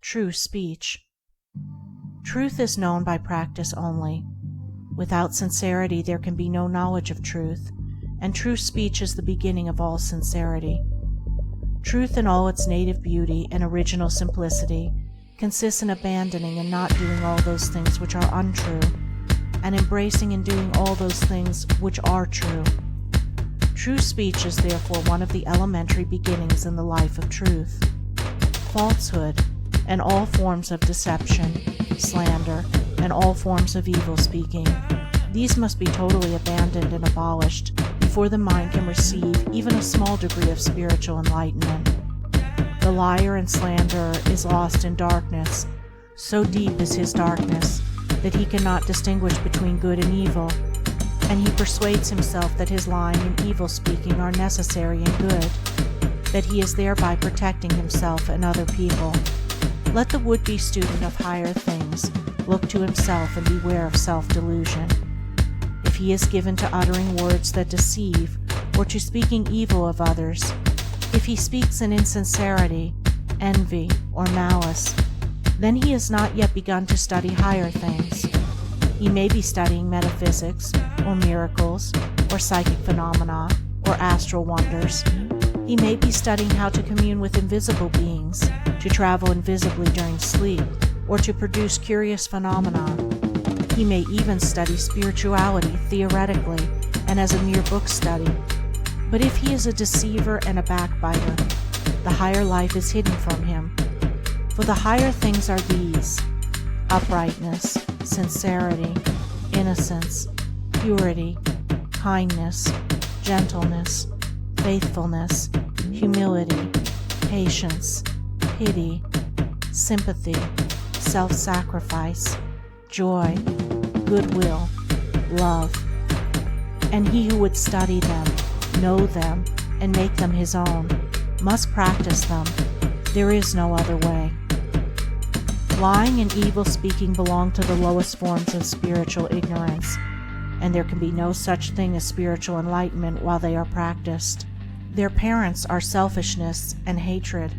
True speech. Truth is known by practice only. Without sincerity there can be no knowledge of truth, and true speech is the beginning of all sincerity. Truth in all its native beauty and original simplicity consists in abandoning and not doing all those things which are untrue, and embracing and doing all those things which are true. True speech is therefore one of the elementary beginnings in the life of truth. Falsehood, and all forms of deception, slander, and all forms of evil speaking, these must be totally abandoned and abolished before the mind can receive even a small degree of spiritual enlightenment. The liar and slanderer is lost in darkness. So deep is his darkness that he cannot distinguish between good and evil, and he persuades himself that his lying and evil speaking are necessary and good, that he is thereby protecting himself and other people. Let the would-be student of higher things look to himself and beware of self-delusion. If he is given to uttering words that deceive, or to speaking evil of others, if he speaks in insincerity, envy, or malice, then he has not yet begun to study higher things. He may be studying metaphysics, or miracles, or psychic phenomena, or astral wonders. He may be studying how to commune with invisible beings, to travel invisibly during sleep, or to produce curious phenomena. He may even study spirituality theoretically and as a mere book study. But if he is a deceiver and a backbiter, the higher life is hidden from him. For the higher things are these: uprightness, sincerity, innocence, purity, kindness, gentleness, faithfulness, humility, patience, pity, sympathy, self-sacrifice, joy, goodwill, love. And he who would study them, know them, and make them his own, must practice them. There is no other way. Lying and evil speaking belong to the lowest forms of spiritual ignorance, and there can be no such thing as spiritual enlightenment while they are practiced. Their parents are selfishness and hatred.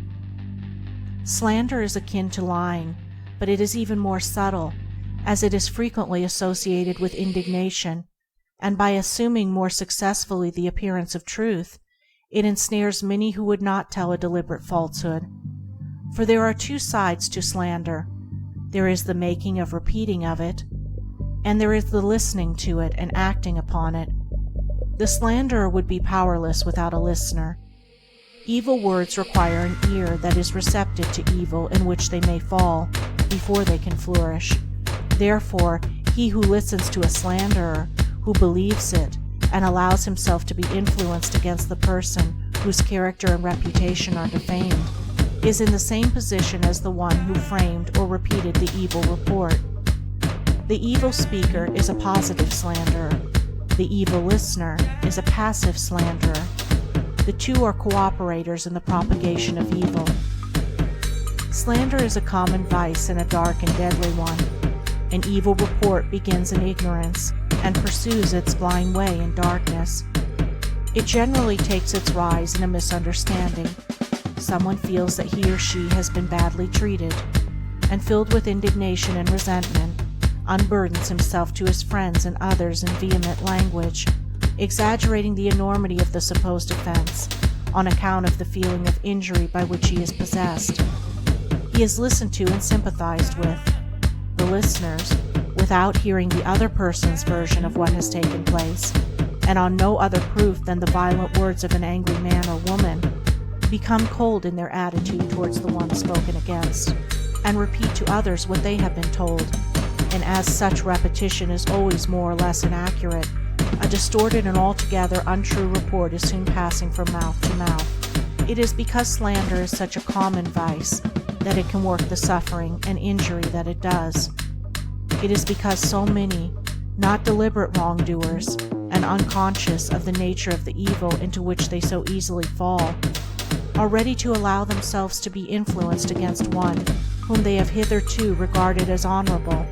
Slander is akin to lying, but it is even more subtle, as it is frequently associated with indignation, and by assuming more successfully the appearance of truth, it ensnares many who would not tell a deliberate falsehood. For there are two sides to slander. There is the making of repeating of it, and there is the listening to it and acting upon it. The slanderer would be powerless without a listener. Evil words require an ear that is receptive to evil in which they may fall before they can flourish. Therefore, he who listens to a slanderer, who believes it, and allows himself to be influenced against the person whose character and reputation are defamed, is in the same position as the one who framed or repeated the evil report. The evil speaker is a positive slanderer. The evil listener is a passive slanderer. The two are cooperators in the propagation of evil. Slander is a common vice and a dark and deadly one. An evil report begins in ignorance and pursues its blind way in darkness. It generally takes its rise in a misunderstanding. Someone feels that he or she has been badly treated, and filled with indignation and resentment, unburdens himself to his friends and others in vehement language, exaggerating the enormity of the supposed offense on account of the feeling of injury by which he is possessed. He is listened to and sympathized with. The listeners, without hearing the other person's version of what has taken place, and on no other proof than the violent words of an angry man or woman, become cold in their attitude towards the one spoken against, and repeat to others what they have been told, and as such repetition is always more or less inaccurate, a distorted and altogether untrue report is soon passing from mouth to mouth. It is because slander is such a common vice that it can work the suffering and injury that it does. It is because so many, not deliberate wrongdoers, and unconscious of the nature of the evil into which they so easily fall, are ready to allow themselves to be influenced against one whom they have hitherto regarded as honorable,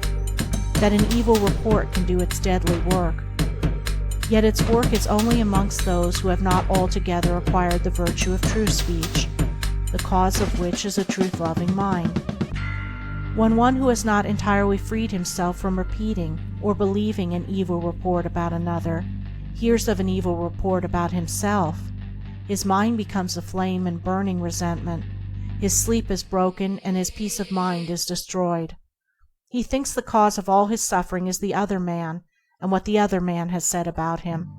that an evil report can do its deadly work. Yet its work is only amongst those who have not altogether acquired the virtue of true speech, the cause of which is a truth-loving mind. When one who has not entirely freed himself from repeating or believing an evil report about another hears of an evil report about himself, his mind becomes aflame in burning resentment, his sleep is broken, and his peace of mind is destroyed. He thinks the cause of all his suffering is the other man and what the other man has said about him,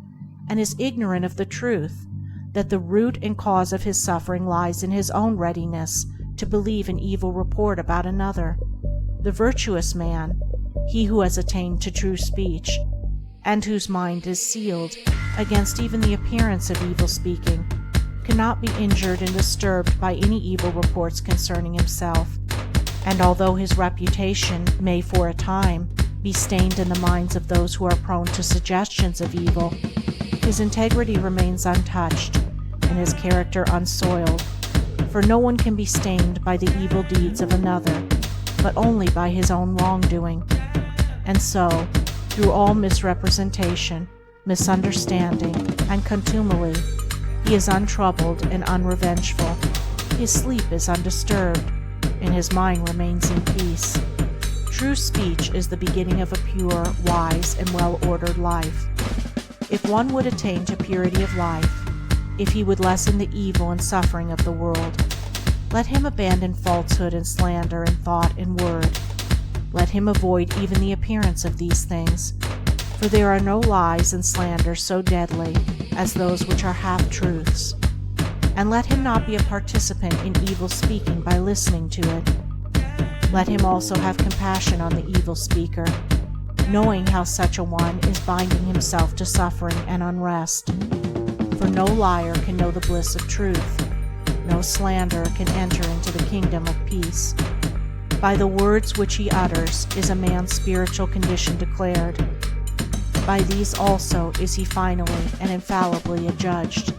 and is ignorant of the truth that the root and cause of his suffering lies in his own readiness to believe an evil report about another. The virtuous man, he who has attained to true speech, and whose mind is sealed against even the appearance of evil speaking, cannot be injured and disturbed by any evil reports concerning himself, and although his reputation may for a time be stained in the minds of those who are prone to suggestions of evil, his integrity remains untouched and his character unsoiled, for no one can be stained by the evil deeds of another, but only by his own wrongdoing. And so, through all misrepresentation, misunderstanding, and contumely, he is untroubled and unrevengeful. His sleep is undisturbed, and his mind remains in peace. True speech is the beginning of a pure, wise, and well-ordered life. If one would attain to purity of life, if he would lessen the evil and suffering of the world, let him abandon falsehood and slander in thought and word. Let him avoid even the appearance of these things, for there are no lies and slanders so deadly as those which are half-truths. And let him not be a participant in evil speaking by listening to it. Let him also have compassion on the evil speaker, knowing how such a one is binding himself to suffering and unrest. For no liar can know the bliss of truth, no slanderer can enter into the kingdom of peace. By the words which he utters is a man's spiritual condition declared. By these also is he finally and infallibly adjudged.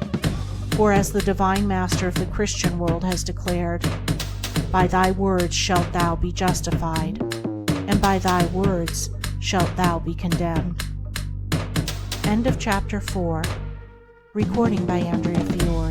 For as the divine master of the Christian world has declared, by thy words shalt thou be justified, and by thy words shalt thou be condemned. End of Chapter 4. Recording by Andrea Fior.